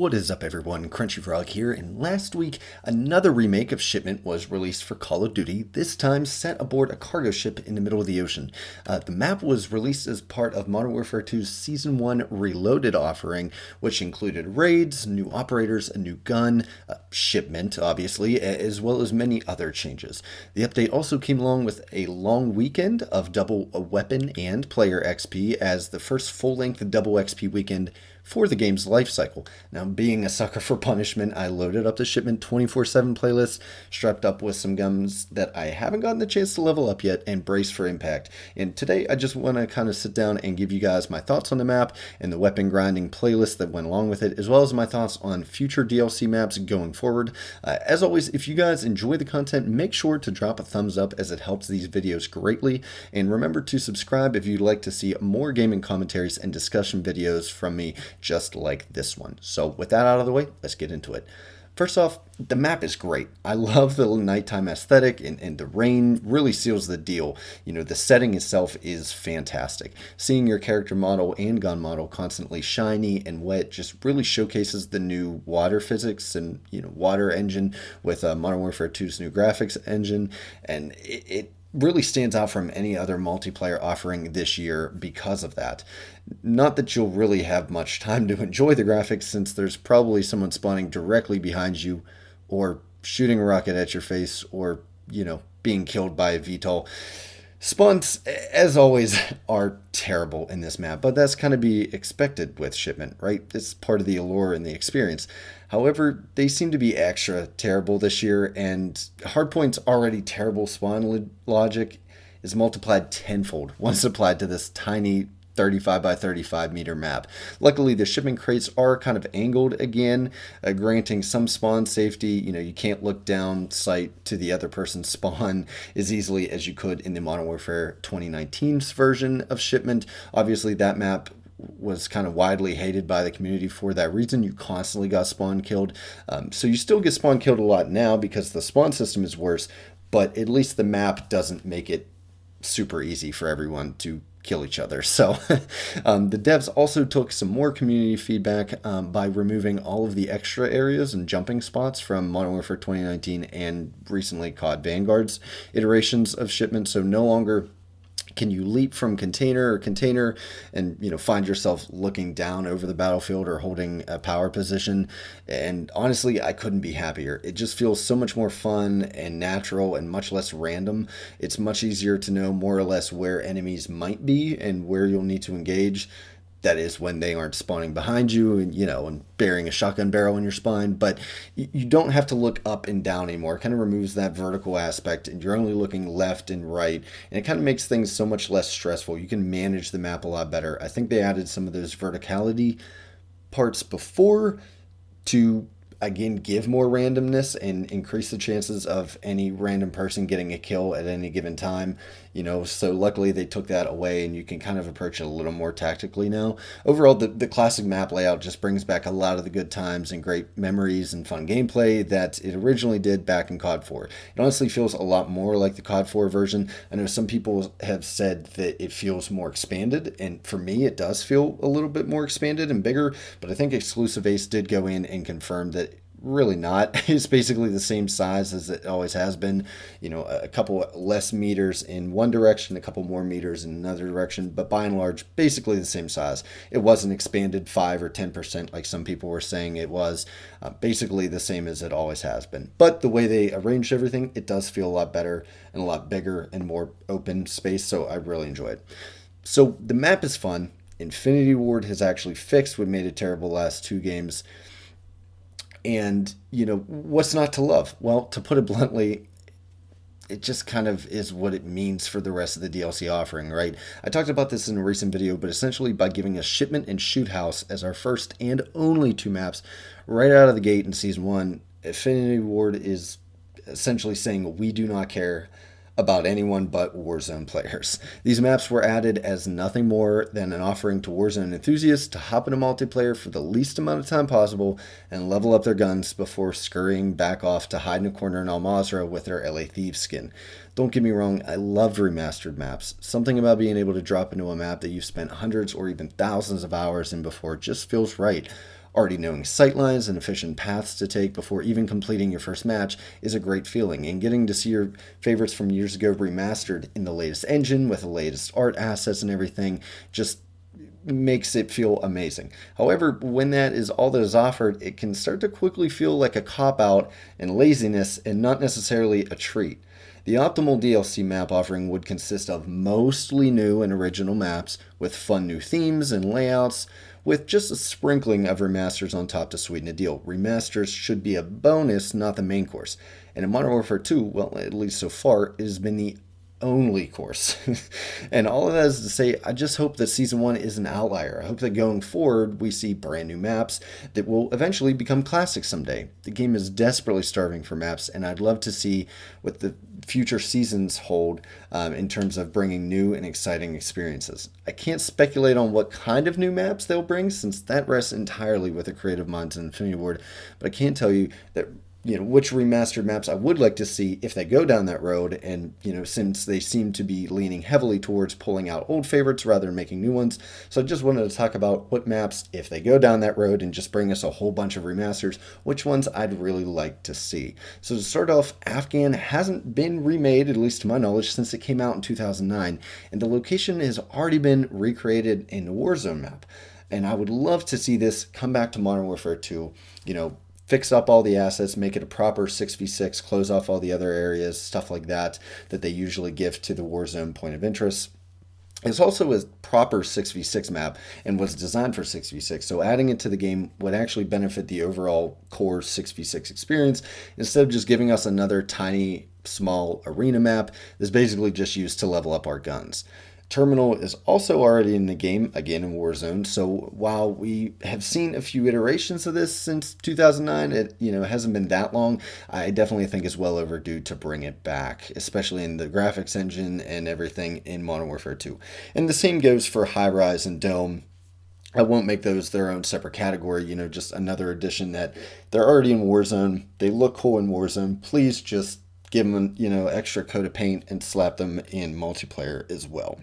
What is up, everyone? Crunchy Frog here, and last week another remake of Shipment was released for Call of Duty, this time set aboard a cargo ship in the middle of the ocean. The map was released as part of Modern Warfare 2's Season 1 Reloaded offering, which included raids, new operators, a new gun, shipment, obviously, as well as many other changes. The update also came along with a long weekend of double weapon and player XP as the first full-length double XP weekend for the game's life cycle. Now, being a sucker for punishment, I loaded up the Shipment 24/7 playlist, strapped up with some guns that I haven't gotten the chance to level up yet, and braced for impact. And today, I just want to kind of sit down and give you guys my thoughts on the map and the weapon grinding playlist that went along with it, as well as my thoughts on future DLC maps going forward. As always, if you guys enjoy the content, make sure to drop a thumbs up as it helps these videos greatly. And remember to subscribe if you'd like to see more gaming commentaries and discussion videos from me just like this one. So with that out of the way, let's get into it. First off, the map is great. I love the nighttime aesthetic, and the rain really seals the deal. You know, the setting itself is fantastic. Seeing your character model and gun model constantly shiny and wet just really showcases the new water physics and, water engine with Modern Warfare 2's new graphics engine, and it really stands out from any other multiplayer offering this year because of that. Not that you'll really have much time to enjoy the graphics, since there's probably someone spawning directly behind you or shooting a rocket at your face or, being killed by a VTOL. Spawns, as always, are terrible in this map, but that's kind of be expected with Shipment, right? It's part of the allure and the experience. However, they seem to be extra terrible this year, and Hardpoint's already terrible spawn logic is multiplied tenfold once applied to this tiny 35 by 35 meter map. Luckily, the shipment crates are kind of angled again, granting some spawn safety. You can't look down sight to the other person's spawn as easily as you could in the Modern Warfare 2019's version of Shipment. Obviously, that map was kind of widely hated by the community for that reason. You constantly got spawn killed. So you still get spawn killed a lot now because the spawn system is worse, but at least the map doesn't make it super easy for everyone to kill each other. So the devs also took some more community feedback by removing all of the extra areas and jumping spots from Modern Warfare 2019 and recently COD Vanguard's iterations of Shipment. So no longer can you leap from container and find yourself looking down over the battlefield or holding a power position. And honestly, I couldn't be happier. It just feels so much more fun and natural and much less random. It's much easier to know more or less where enemies might be and where you'll need to engage. That is when they aren't spawning behind you and burying a shotgun barrel in your spine. But you don't have to look up and down anymore. It kind of removes that vertical aspect, and you're only looking left and right. And it kind of makes things so much less stressful. You can manage the map a lot better. I think they added some of those verticality parts before to, again, give more randomness and increase the chances of any random person getting a kill at any given time. So luckily they took that away, and you can kind of approach it a little more tactically now. Overall, the classic map layout just brings back a lot of the good times and great memories and fun gameplay that it originally did back in COD 4. It honestly feels a lot more like the COD 4 version. I know some people have said that it feels more expanded, and for me it does feel a little bit more expanded and bigger, but I think Exclusive Ace did go in and confirm that really not. It's basically the same size as it always has been. A couple less meters in one direction, a couple more meters in another direction, but by and large, basically the same size. It wasn't expanded 5 or 10% like some people were saying it was. Basically the same as it always has been. But the way they arranged everything, it does feel a lot better and a lot bigger and more open space, so I really enjoy it. So the map is fun. Infinity Ward has actually fixed what made it terrible the last 2 games. And, what's not to love? Well, to put it bluntly, it just kind of is what it means for the rest of the DLC offering, right? I talked about this in a recent video, but essentially by giving us Shipment and Shoot House as our first and only 2 maps right out of the gate in Season 1, Infinity Ward is essentially saying we do not care about anyone but Warzone players. These maps were added as nothing more than an offering to Warzone enthusiasts to hop into multiplayer for the least amount of time possible and level up their guns before scurrying back off to hide in a corner in Al Mazrah with their LA Thieves skin. Don't get me wrong, I love remastered maps. Something about being able to drop into a map that you've spent hundreds or even thousands of hours in before just feels right. Already knowing sightlines and efficient paths to take before even completing your first match is a great feeling, and getting to see your favorites from years ago remastered in the latest engine with the latest art assets and everything just makes it feel amazing. However, when that is all that is offered, it can start to quickly feel like a cop-out and laziness and not necessarily a treat. The optimal DLC map offering would consist of mostly new and original maps with fun new themes and layouts, with just a sprinkling of remasters on top to sweeten the deal. Remasters should be a bonus, not the main course. And in Modern Warfare 2, well, at least so far, it has been the only course. And all of that is to say, I just hope that Season 1 is an outlier. I hope that going forward, we see brand new maps that will eventually become classics someday. The game is desperately starving for maps, and I'd love to see what the future seasons hold in terms of bringing new and exciting experiences. I can't speculate on what kind of new maps they'll bring, since that rests entirely with the creative minds in Infinity Ward, but I can tell you that which remastered maps I would like to see if they go down that road. And, since they seem to be leaning heavily towards pulling out old favorites rather than making new ones. So I just wanted to talk about what maps, if they go down that road and just bring us a whole bunch of remasters, which ones I'd really like to see. So to start off, Afghan hasn't been remade, at least to my knowledge, since it came out in 2009. And the location has already been recreated in the Warzone map. And I would love to see this come back to Modern Warfare 2, fix up all the assets, make it a proper 6v6, close off all the other areas, stuff like that they usually give to the Warzone point of interest. It's also a proper 6v6 map and was designed for 6v6, so adding it to the game would actually benefit the overall core 6v6 experience instead of just giving us another tiny, small arena map that's basically just used to level up our guns. Terminal is also already in the game, again in Warzone, so while we have seen a few iterations of this since 2009, it hasn't been that long. I definitely think it's well overdue to bring it back, especially in the graphics engine and everything in Modern Warfare 2. And the same goes for High Rise and Dome. I won't make those their own separate category, just another addition that they're already in Warzone. They look cool in Warzone. Please just give them, extra coat of paint and slap them in multiplayer as well.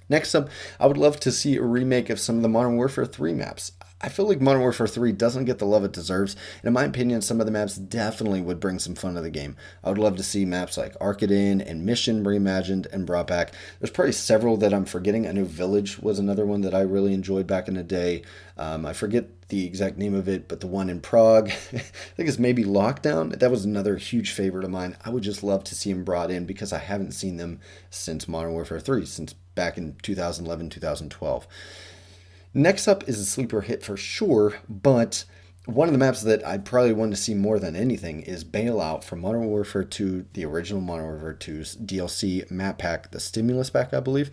Next up, I would love to see a remake of some of the Modern Warfare 3 maps. I feel like Modern Warfare 3 doesn't get the love it deserves, and in my opinion, some of the maps definitely would bring some fun to the game. I would love to see maps like Arcadin and Mission reimagined and brought back. There's probably several that I'm forgetting. I know Village was another one that I really enjoyed back in the day. I forget the exact name of it, but the one in Prague, I think it's maybe Lockdown. That was another huge favorite of mine. I would just love to see them brought in because I haven't seen them since Modern Warfare 3, since back in 2011, 2012. Next up is a sleeper hit for sure, but one of the maps that I'd probably want to see more than anything is Bailout from Modern Warfare 2, the original Modern Warfare 2's DLC map pack, the Stimulus pack, I believe.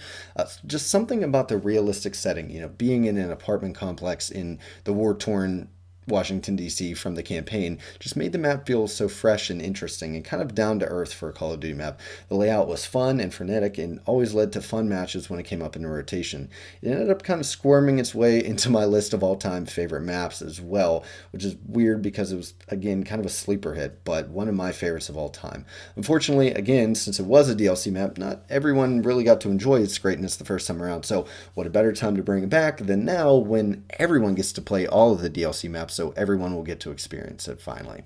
Just something about the realistic setting, being in an apartment complex in the war-torn Washington, D.C. from the campaign just made the map feel so fresh and interesting and kind of down to earth for a Call of Duty map. The layout was fun and frenetic and always led to fun matches when it came up in a rotation. It ended up kind of squirming its way into my list of all-time favorite maps as well, which is weird because it was, again, kind of a sleeper hit, but one of my favorites of all time. Unfortunately, again, since it was a DLC map, not everyone really got to enjoy its greatness the first time around, so what a better time to bring it back than now when everyone gets to play all of the DLC maps, so everyone will get to experience it finally.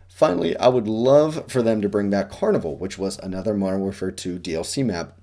Finally, I would love for them to bring back Carnival, which was another Modern Warfare 2 DLC map.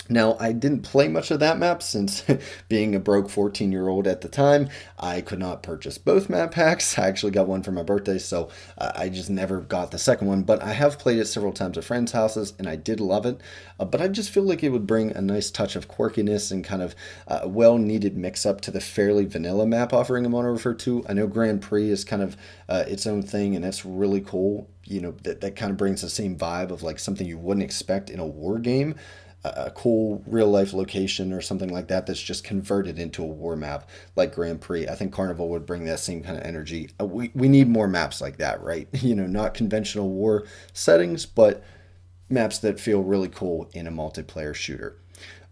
Now, I didn't play much of that map since being a broke 14-year-old at the time, I could not purchase both map packs. I actually got one for my birthday, so I just never got the second one, but I have played it several times at friends' houses, and I did love it, but I just feel like it would bring a nice touch of quirkiness and kind of a well-needed mix-up to the fairly vanilla map offering in Modern Warfare 2. I know Grand Prix is kind of its own thing, and that's really cool. That kind of brings the same vibe of like something you wouldn't expect in a war game. A cool real-life location or something like that that's just converted into a war map like Grand Prix. I think Carnival would bring that same kind of energy. We need more maps like that, right? Not conventional war settings, but maps that feel really cool in a multiplayer shooter.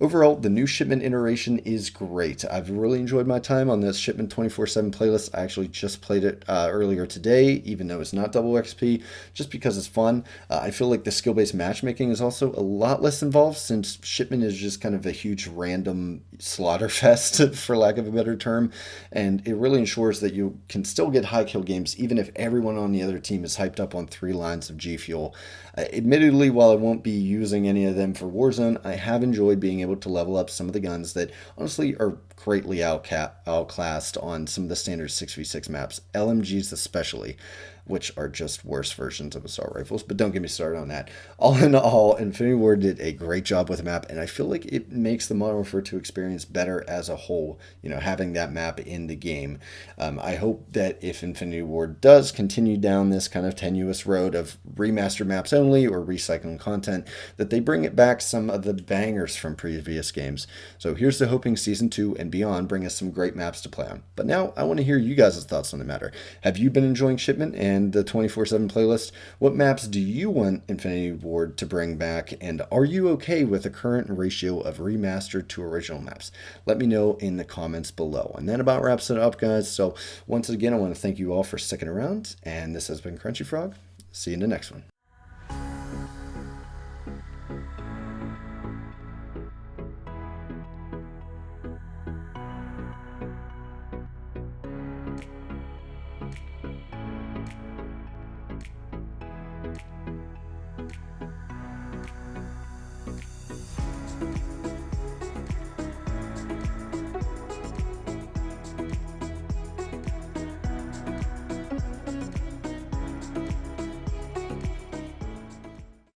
Overall, the new Shipment iteration is great. I've really enjoyed my time on this Shipment 24/7 playlist. I actually just played it earlier today, even though it's not double XP, just because it's fun. I feel like the skill-based matchmaking is also a lot less involved since Shipment is just kind of a huge random slaughter fest, for lack of a better term, and it really ensures that you can still get high kill games even if everyone on the other team is hyped up on 3 lines of G Fuel. Admittedly, while I won't be using any of them for Warzone, I have enjoyed being able to level up some of the guns that honestly are greatly outclassed on some of the standard 6v6 maps, LMGs especially, which are just worse versions of assault rifles, but don't get me started on that. All in all, Infinity Ward did a great job with the map, and I feel like it makes the Modern Warfare 2 experience better as a whole, having that map in the game. I hope that if Infinity Ward does continue down this kind of tenuous road of remastered maps only or recycling content, that they bring it back some of the bangers from previous games. So here's to hoping Season 2 and beyond bring us some great maps to play on. But now I want to hear you guys' thoughts on the matter. Have you been enjoying Shipment and the 24/7 playlist? What maps do you want Infinity Ward to bring back, and are you okay with the current ratio of remastered to original maps? Let me know in the comments below. And that about wraps it up, guys. So once again, I want to thank you all for sticking around, and this has been Crunchy Frog. See you in the next one.